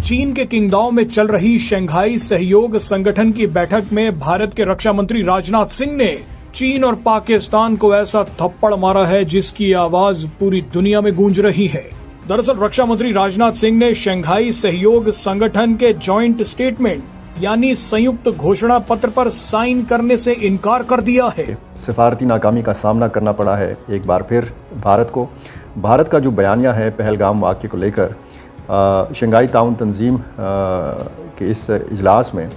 चीन के किंगडाओ में चल रही शंघाई सहयोग संगठन की बैठक में भारत के रक्षा मंत्री राजनाथ सिंह ने चीन और पाकिस्तान को ऐसा थप्पड़ मारा है जिसकी आवाज पूरी दुनिया में गूंज रही है। दरअसल रक्षा मंत्री राजनाथ सिंह ने शंघाई सहयोग संगठन के जॉइंट स्टेटमेंट यानी संयुक्त घोषणा पत्र पर साइन करने से इनकार कर दिया है। सिफारती नाकामी का सामना करना पड़ा है एक बार फिर भारत को। भारत का जो बयानिया है पहलगाम वाक़े को लेकर शंघाई ताउन तंजीम के इस इजलास में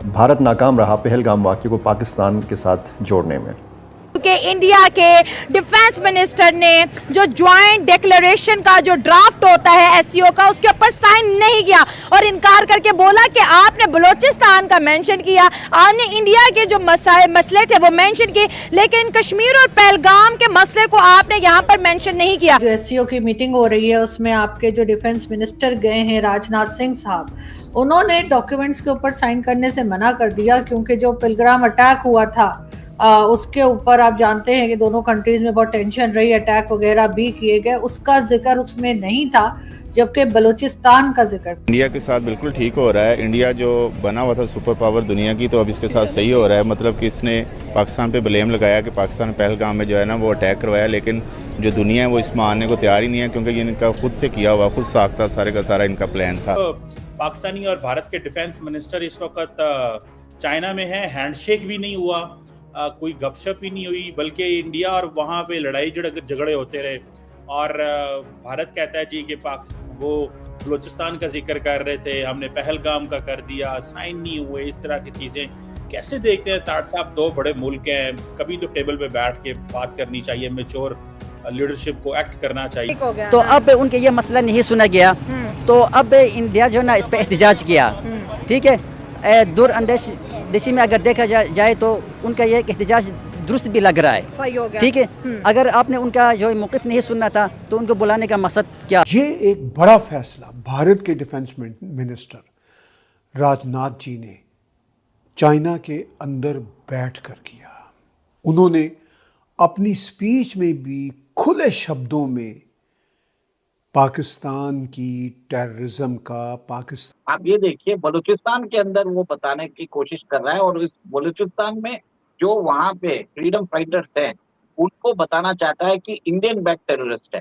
भारत नाकाम रहा पहलगाम वाक़े को पाकिस्तान के साथ जोड़ने में। कि इंडिया के डिफेंस मिनिस्टर ने जो ज्वाइंट डिक्लेरेशन का जो ड्राफ्ट होता है एससीओ का उसके ऊपर साइन नहीं किया और इनकार करके बोला कि आपने बलूचिस्तान का मेंशन किया, आपने इंडिया के जो मसले थे वो मेंशन किए, लेकिन कश्मीर और पहलगाम के मसले को आपने यहाँ पर मेंशन नहीं किया। जो एससीओ की मीटिंग हो रही है उसमें आपके जो डिफेंस मिनिस्टर गए हैं राजनाथ सिंह साहब, उन्होंने डॉक्यूमेंट्स के ऊपर साइन करने से मना कर दिया क्योंकि जो पिलग्राम अटैक हुआ था उसके ऊपर आप जानते हैं कि दोनों कंट्रीज में बहुत टेंशन रही, अटैक वगैरह भी किए गए, उसका जिक्र उसमें नहीं था, जबकि बलूचिस्तान का जिक्र। इंडिया के साथ बिल्कुल ठीक हो रहा है। इंडिया जो बना हुआ था सुपर पावर दुनिया की, तो अब इसके साथ सही हो रहा है। मतलब कि इसने पाकिस्तान पे ब्लेम लगाया कि पाकिस्तान पहलगाम में जो है ना वो अटैक करवाया, लेकिन जो दुनिया है वो इसमें आने को तैयार ही नहीं है क्योंकि ये इनका खुद से किया हुआ, खुद साख्ता सारे का सारा इनका प्लान था। पाकिस्तानी और भारत के डिफेंस मिनिस्टर इस वक्त चाइना में है, हैंडशेक भी नहीं हुआ, कोई गपशप ही नहीं हुई, बल्कि इंडिया और वहाँ पे लड़ाई झगड़े होते रहे। और भारत कहता है जी कि वो बलूचिस्तान का जिक्र कर रहे थे, हमने पहलगाम का कर दिया, साइन नहीं हुए, इस तरह की चीज़ें कैसे देखते हैं ताड़ साहब? दो बड़े मुल्क हैं, कभी तो टेबल पे बैठ के बात करनी चाहिए, मैच्योर लीडरशिप को एक्ट करना चाहिए। तो अब उनके ये मसला नहीं सुना गया, तो अब इंडिया जो ना इस पे एहतजाज किया, ठीक है। दूर अंदेशी में अगर देखा जाए तो उनका ये एहतजाज दुरुस्त भी लग रहा है, ठीक है। अगर आपने उनका जो मौक़िफ़ नहीं सुनना था तो उनको बुलाने का मकसद क्या? ये एक बड़ा फैसला भारत के डिफेंस मिनिस्टर राजनाथ जी ने चाइना के अंदर बैठकर किया। उन्होंने अपनी स्पीच में भी खुले शब्दों में पाकिस्तान की टेररिज्म का आप ये देखिए बलूचिस्तान के अंदर वो बताने की कोशिश कर रहा है और इस बलूचिस्तान में जो वहाँ पे फ्रीडम फाइटर्स हैं उनको बताना चाहता है कि इंडियन बैक टेररिस्ट है।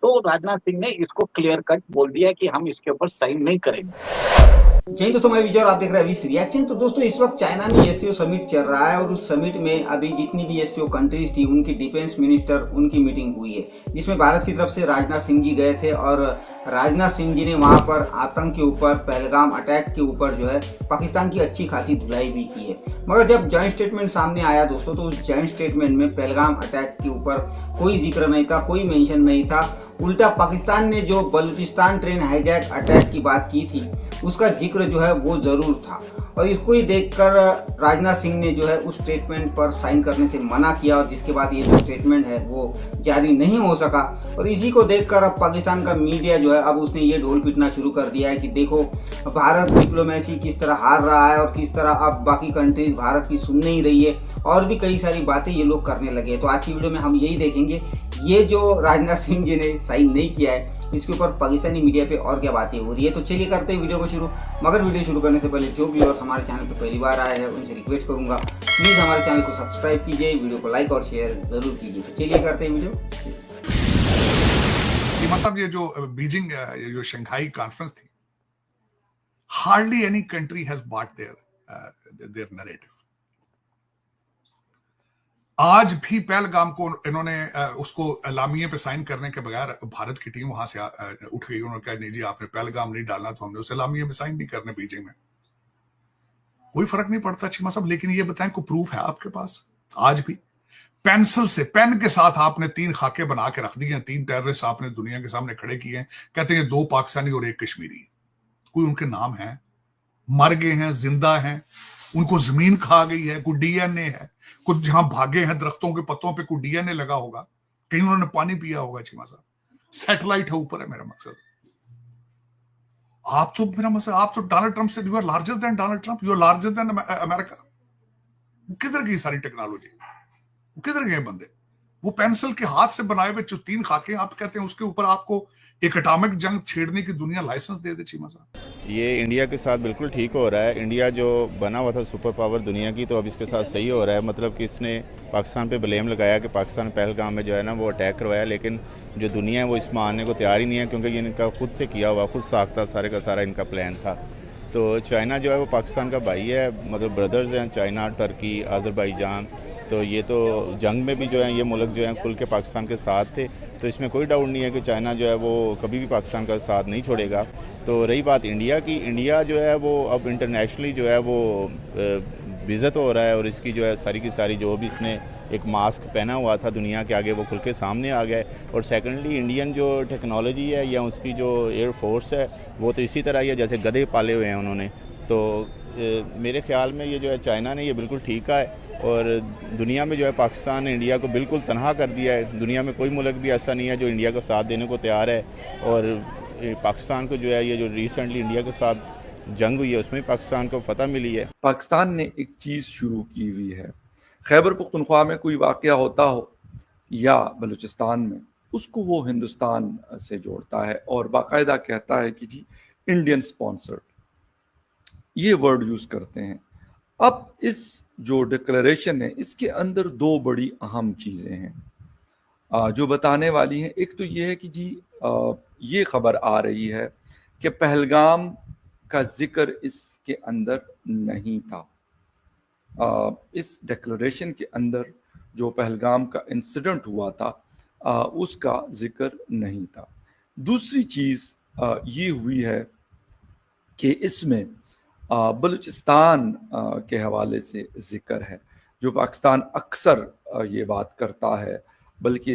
तो राजनाथ सिंह ने इसको क्लियर कट बोल दिया कि हम इसके ऊपर साइन नहीं करेंगे। जय दोस्तों, मैं विजय और आप देख रहे हैं वीस रिएक्शन। तो दोस्तों इस वक्त चाइना में एससीओ समिट चल रहा है और उस समिट में अभी जितनी भी एससीओ कंट्रीज थी उनकी डिफेंस मिनिस्टर उनकी मीटिंग हुई है, जिसमें भारत की तरफ से राजनाथ सिंह जी गए थे और राजनाथ सिंह जी ने वहां पर आतंक के ऊपर, पहलगाम अटैक के ऊपर जो है पाकिस्तान की अच्छी खासी धुलाई भी की है। मगर जब जॉइंट स्टेटमेंट सामने आया दोस्तों, तो उस जॉइंट स्टेटमेंट में पहलगाम अटैक के ऊपर कोई जिक्र नहीं था, कोई मेंशन नहीं था। उल्टा पाकिस्तान ने जो बलूचिस्तान ट्रेन हाईजैक अटैक की बात की थी उसका जिक्र जो है वो जरूर था। और इसको ही देखकर राजनाथ सिंह ने जो है उस स्टेटमेंट पर साइन करने से मना किया और जिसके बाद ये जो स्टेटमेंट है वो जारी नहीं हो सका। और इसी को देखकर अब पाकिस्तान का मीडिया जो है अब उसने ये ढोल पीटना शुरू कर दिया है कि देखो भारत डिप्लोमेसी किस तरह हार रहा है और किस तरह अब बाकी कंट्रीज भारत की सुन नहीं रही है, और भी कई सारी बातें ये लोग करने लगे। तो आज की वीडियो में हम यही देखेंगे ये जो राजनाथ सिंह जी ने साइन नहीं किया है इसके ऊपर पाकिस्तानी मीडिया पे और क्या बातें हो रही है। तो चलिए करते हैं वीडियो को शुरू। मगर वीडियो शुरू करने से पहले जो व्यूअर्स हमारे चैनल पे पहली बार आए हैं उनसे रिक्वेस्ट करूंगा प्लीज़ हमारे चैनल को सब्सक्राइब कीजिए, वीडियो को लाइक और शेयर जरूर कीजिए। तो चलिए करते हैं वीडियो। साहब ये जो बीजिंग जो शंघाई कॉन्फ्रेंस थी, hardly any country has bot there narrative. आज भी पहलगाम को इन्होंने उसको लामिये पे साइन करने के बगैर भारत की टीम वहां से उठ गई। उन्होंने कहा नहीं जी आपने पहलगाम नहीं डालना, तो हमने उसे लामिये में साइन नहीं करने बीजिंग में। कोई फर्क नहीं पड़ता चीमा साहब। लेकिन ये बताएं कोई प्रूफ है आपके पास? आज भी पेंसिल से, पेन के साथ आपने 3 खाके बना के रख दिए, 3 टेररिस्ट आपने दुनिया के सामने खड़े किए हैं, कहते हैं 2 पाकिस्तानी और 1 कश्मीरी। कोई उनके नाम है? मर गए हैं, जिंदा हैं, उनको जमीन खा गई है, कोई डीएनए है, कुछ जहां भागे हैं दरख्तों के पत्तों पे कोई डीएनए लगा होगा, कहीं उन्होंने पानी पिया होगा। चीमा साहब सैटेलाइट है ऊपर है मेरा मकसद। आप तो मेरा मकसद, आप तो डोनाल्ड ट्रंप से, you are larger than Donald Trump, you are larger than America. वो किधर गई सारी टेक्नोलॉजी? वो किधर गए बंदे? वो पेंसिल के हाथ से बनाए हुए जो 3 खाके आप कहते हैं उसके ऊपर आपको एक एटॉमिक जंग छेड़ने की दुनिया लाइसेंस दे दे चीमा साहब। ये इंडिया के साथ बिल्कुल ठीक हो रहा है। इंडिया जो बना हुआ था सुपर पावर दुनिया की, तो अब इसके साथ सही हो रहा है। मतलब कि इसने पाकिस्तान पे ब्लेम लगाया कि पाकिस्तान पहलगाम में जो है ना वो अटैक करवाया, लेकिन जो दुनिया है वो इसमें आने को तैयार ही नहीं है, क्योंकि ये इनका खुद से किया हुआ, खुद साख्ता सारे का सारा इनका प्लान था। तो चाइना जो है वो पाकिस्तान का भाई है, मतलब ब्रदर्स हैं, चाइना, टर्की, अज़रबैजान। तो ये तो जंग में भी जो है ये मुल्क जो है खुल के पाकिस्तान के साथ थे, तो इसमें कोई डाउट नहीं है कि चाइना जो है वो कभी भी पाकिस्तान का साथ नहीं छोड़ेगा। तो रही बात इंडिया की, इंडिया जो है वो अब इंटरनेशनली जो है वो बेइज्जत हो रहा है, और इसकी जो है सारी की सारी जो भी इसने एक मास्क पहना हुआ था दुनिया के आगे वो खुल के सामने आ गया है। और सेकेंडली इंडियन जो टेक्नोलॉजी है या उसकी जो एयर फोर्स है वो तो इसी तरह ही है जैसे गधे पाले हुए हैं उन्होंने। तो मेरे ख्याल में ये जो है चाइना ने ये बिल्कुल ठीक कहा है, और दुनिया में जो है पाकिस्तान ने इंडिया को बिल्कुल तनहा कर दिया है। दुनिया में कोई मुल्क भी ऐसा नहीं है जो इंडिया का साथ देने को तैयार है, और पाकिस्तान को जो है ये जो रिसेंटली इंडिया के साथ जंग हुई है उसमें पाकिस्तान को फतह मिली है। पाकिस्तान ने एक चीज़ शुरू की हुई है, खैबर पख्तूनख्वा में कोई वाक़या होता हो या बलूचिस्तान में, उसको वो हिंदुस्तान से जोड़ता है और बाकायदा कहता है कि जी इंडियन स्पॉन्सर्ड, ये वर्ड यूज़ करते हैं। अब इस जो डिक्लेरेशन है इसके अंदर दो बड़ी अहम चीज़ें हैं जो बताने वाली हैं। एक तो ये है कि जी ये खबर आ रही है कि पहलगाम का जिक्र इसके अंदर नहीं था। इस डिक्लेरेशन के अंदर जो पहलगाम का इंसिडेंट हुआ था उसका जिक्र नहीं था। दूसरी चीज़ ये हुई है कि इसमें बलूचिस्तान के हवाले से जिक्र है, जो पाकिस्तान अक्सर ये बात करता है, बल्कि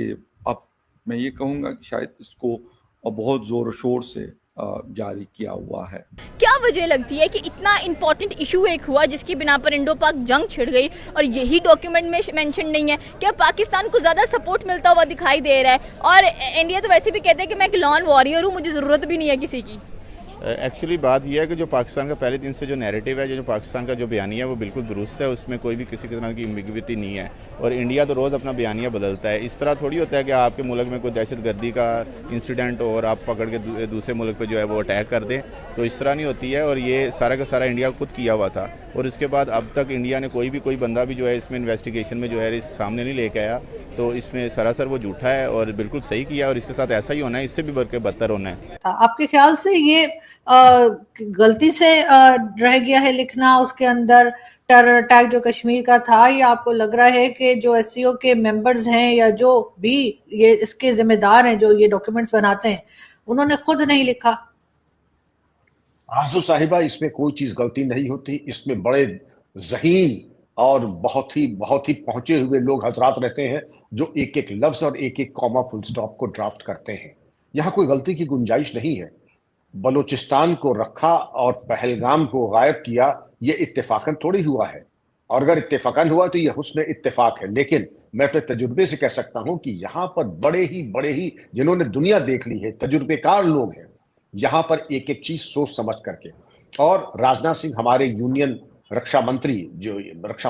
अब मैं ये कहूँगा कि शायद इसको बहुत ज़ोर शोर से जारी किया हुआ है। क्या वजह लगती है कि इतना इम्पोर्टेंट इशू एक हुआ जिसकी बिना पर इंडो पाक जंग छिड़ गई और यही डॉक्यूमेंट में मेंशन नहीं है? क्या पाकिस्तान को ज़्यादा सपोर्ट मिलता हुआ दिखाई दे रहा है? और इंडिया तो वैसे भी कहते हैं कि मैं एक लॉन वॉरियर हूँ, मुझे ज़रूरत भी नहीं है किसी की। एक्चुअली बात यह है कि जो पाकिस्तान का पहले दिन से जो नैरेटिव है, जो पाकिस्तान का जो बयानिया है वो बिल्कुल दुरुस्त है, उसमें कोई भी किसी तरह की एम्बिग्विटी नहीं है। और इंडिया तो रोज़ अपना बयानिया बदलता है। इस तरह थोड़ी होता है कि आपके मुल्क में कोई दहशतगर्दी का इंसिडेंट हो और आप पकड़ के दूसरे मुल्क पे जो है वो अटैक कर दें, तो इस तरह नहीं होती है। और ये सारा का सारा इंडिया खुद किया हुआ था, और इसके बाद अब तक इंडिया ने कोई बंदा भी जो है इसमें इन्वेस्टिगेशन में जो है इस सामने नहीं लेके आया। तो इसमें सरासर वो झूठा है और बिल्कुल सही किया, और इसके साथ ऐसा ही होना है, इससे भी बढ़ के बदतर होना है। आपके ख्याल से ये गलती से रह गया है लिखना उसके अंदर टेरर अटैक जो कश्मीर का था, या आपको लग रहा है कि जो एससीओ के मेंबर्स हैं या जो भी ये इसके जिम्मेदार हैं जो ये डॉक्यूमेंट्स बनाते हैं उन्होंने खुद नहीं लिखा? आरजू साहिबा, इसमें कोई चीज गलती नहीं होती। इसमें बड़े ज़हीन और बहुत ही पहुंचे हुए लोग हजरात रहते हैं जो एक एक लफ्ज और एक एक कॉमा फुल स्टॉप को ड्राफ्ट करते हैं। यहाँ कोई गलती की गुंजाइश नहीं है। बलूचिस्तान को रखा और पहलगाम को गायब किया, ये इत्तेफाकन थोड़ी हुआ है, और अगर इत्तेफाकन हुआ तो ये हुस्न इत्तेफाक है। लेकिन मैं अपने तजुर्बे से कह सकता हूं कि यहाँ पर बड़े ही जिन्होंने दुनिया देख ली है, तजुर्बेकार लोग हैं, यहाँ पर एक एक चीज सोच समझ करके। और राजनाथ सिंह हमारे यूनियन रक्षा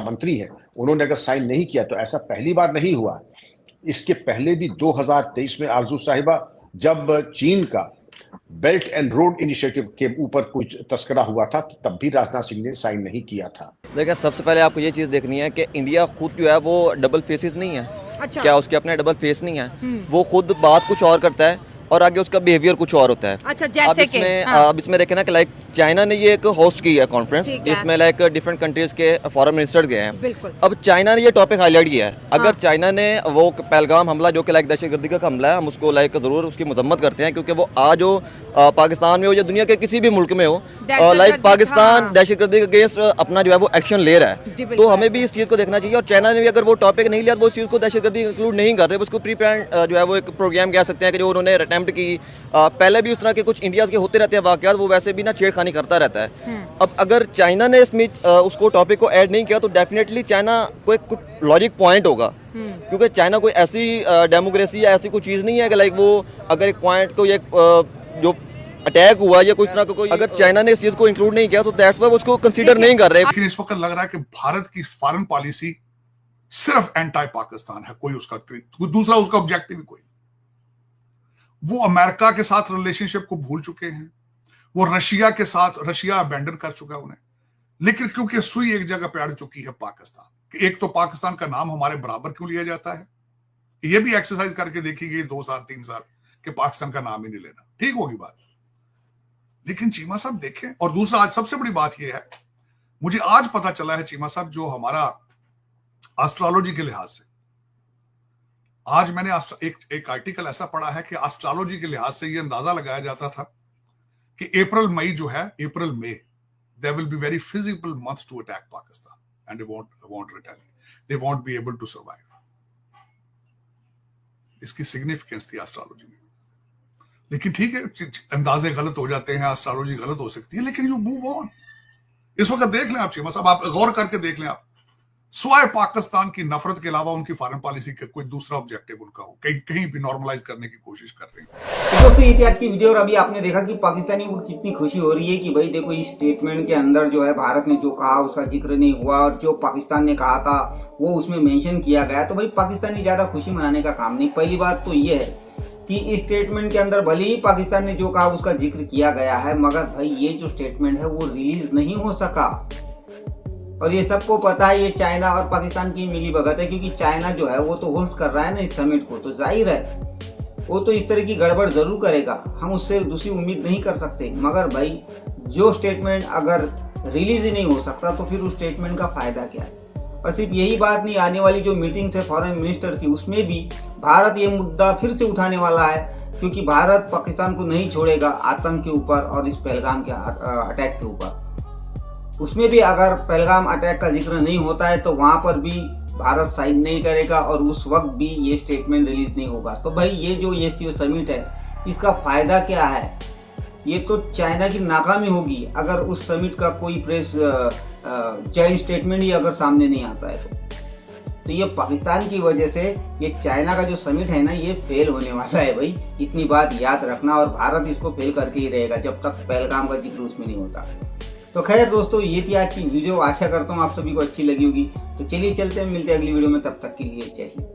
मंत्री है, उन्होंने अगर साइन नहीं किया तो ऐसा पहली बार नहीं हुआ। इसके पहले भी 2023 में आरजू साहिबा, जब चीन का बेल्ट एंड रोड इनिशिएटिव के ऊपर कुछ तस्करा हुआ था, तो तब भी राजनाथ सिंह ने साइन नहीं किया था। देखिए, सबसे पहले आपको ये चीज़ देखनी है कि इंडिया खुद जो है वो डबल फेसेस नहीं है। अच्छा। क्या उसके अपने डबल फेस नहीं है? वो खुद बात कुछ और करता है और आगे उसका बिहेवियर कुछ और होता है। अच्छा, जैसे कि अब इसमें देखें ना कि लाइक चाइना ने ये एक होस्ट की है कॉन्फ्रेंस, जिसमें लाइक डिफरेंट कंट्रीज के फॉरेन मिनिस्टर गए हैं। अब चाइना ने ये टॉपिक हाईलाइट किया है। अगर चाइना ने वो पहलगाम हमला जो कि लाइक दहशतगर्दी का हमला है, हम उसको लाइक ज़रूर उसकी मजम्मत करते हैं, क्योंकि वो आज हो पाकिस्तान में हो या दुनिया के किसी भी मुल्क में हो, लाइक पाकिस्तान दहशतगर्दी के अगेंस्ट अपना जो है वो एक्शन ले रहा है। तो हमें भी इस चीज़ को देखना चाहिए। और चाइना ने भी अगर वो टॉपिक नहीं लिया तो वो इस चीज़ को दहशतगर्दी इंक्लूड नहीं कर रहे, उसको प्री प्लान जो है वो एक प्रोग्राम कह सकते हैं कि जो उन्होंने अटेम्प्ट की। पहले भी उस तरह के कुछ इंडिया के होते रहते हैं वाक़यात, वो वैसे भी ना छेड़खानी करता रहता है। अब अगर चाइना ने इसमें उसको टॉपिक को ऐड नहीं किया तो डेफिनेटली चाइना को एक लॉजिक पॉइंट होगा, क्योंकि चाइना कोई ऐसी डेमोक्रेसी या ऐसी कोई चीज़ नहीं है कि लाइक वो अगर एक पॉइंट को जो अटैक हुआ या कुछ तरह का कोई, अगर चाइना ने इस चीज़ को इंक्लूड नहीं किया तो दैट्स व्हाई वो उसको कंसीडर नहीं कर रहे। लेकिन इस वक्त लग रहा है कि भारत की फॉरेन पॉलिसी सिर्फ एंटी पाकिस्तान है, कोई उसका दूसरा उसका ऑब्जेक्टिव ही कोई। वो अमेरिका के साथ रिलेशनशिप को भूल चुके हैं, वो रशिया के साथ, रशिया अबैंडन कर चुका है उन्हें, लेकिन क्योंकि सुई एक जगह पे अड़ चुकी है पाकिस्तान, कि एक तो पाकिस्तान का नाम हमारे बराबर क्यों लिया जाता है, ये भी एक्सरसाइज करके देखी गई 2 साल 3 साल कि पाकिस्तान का नाम ही नहीं लेना, ठीक होगी बात। लेकिन चीमा साहब देखें, और दूसरा आज सबसे बड़ी बात यह है, मुझे आज पता चला है चीमा साहब, जो हमारा एस्ट्रोलॉजी के लिहाज से, आज मैंने एक आर्टिकल ऐसा पढ़ा है कि एस्ट्रोलॉजी के लिहाज से यह अंदाजा लगाया जाता था कि अप्रैल मई जो है, अप्रैल मई, there will be very feasible months to attack Pakistan and they won't retaliate, they won't be able to survive. इसकी सिग्निफिकेंस थी एस्ट्रोलॉजी में। लेकिन ठीक है, अंदाजे गलत हो जाते हैं, एस्ट्रोलॉजी गलत हो सकती है, लेकिन यू मूव ऑन। इस वक्त देख लें आप चीमा साहब, आप गौर करके देख लें, आप स्वाय पाकिस्तान की नफरत के अलावा उनकी फॉरेन पॉलिसी का कोई दूसरा ऑब्जेक्टिव उनका हो, कहीं भी नॉर्मलाइज करने की कोशिश कर रहे हैं। दोस्तों ये थी आज की वीडियो, और अभी आपने देखा कि पाकिस्तानी को कितनी खुशी हो रही है कि भाई देखो इस स्टेटमेंट के अंदर जो है भारत ने जो कहा उसका जिक्र नहीं हुआ, और जो पाकिस्तान ने कहा था वो उसमें मेंशन किया गया। तो भाई पाकिस्तानी ज्यादा खुशी मनाने का काम नहीं। पहली बात तो ये है कि इस स्टेटमेंट के अंदर भले ही पाकिस्तान ने जो कहा उसका जिक्र किया गया है, मगर भाई ये जो स्टेटमेंट है वो रिलीज नहीं हो सका, और ये सबको पता है। ये चाइना और पाकिस्तान की मिली भगत है, क्योंकि चाइना जो है वो तो होस्ट कर रहा है ना इस समिट को, तो जाहिर है वो तो इस तरह की गड़बड़ जरूर करेगा, हम उससे दूसरी उम्मीद नहीं कर सकते। मगर भाई जो स्टेटमेंट अगर रिलीज ही नहीं हो सकता तो फिर उस स्टेटमेंट का फायदा क्या है। और सिर्फ यही बात नहीं, आने वाली जो मीटिंग है फॉरेन मिनिस्टर की, उसमें भी भारत ये मुद्दा फिर से उठाने वाला है, क्योंकि भारत पाकिस्तान को नहीं छोड़ेगा आतंक के ऊपर और इस पहलगाम के अटैक के ऊपर। उसमें भी अगर पहलगाम अटैक का जिक्र नहीं होता है तो वहां पर भी भारत साइन नहीं करेगा, और उस वक्त भी ये स्टेटमेंट रिलीज नहीं होगा। तो भाई ये जो एससीओ समिट है इसका फायदा क्या है? ये तो चाइना की नाकामी होगी अगर उस समिट का कोई प्रेस जॉइंट स्टेटमेंट ही अगर सामने नहीं आता है तो ये पाकिस्तान की वजह से ये चाइना का जो समिट है ना ये फेल होने वाला है भाई। इतनी बात याद रखना, और भारत इसको फेल करके ही रहेगा जब तक पहलगाम का जिक्र उसमें नहीं होता। तो खैर दोस्तों ये थी आज की वीडियो, आशा करता हूँ आप सभी को अच्छी लगी होगी। तो चलिए चलते हैं, मिलते हैं अगली वीडियो में, तब तक के लिए जय हिंद।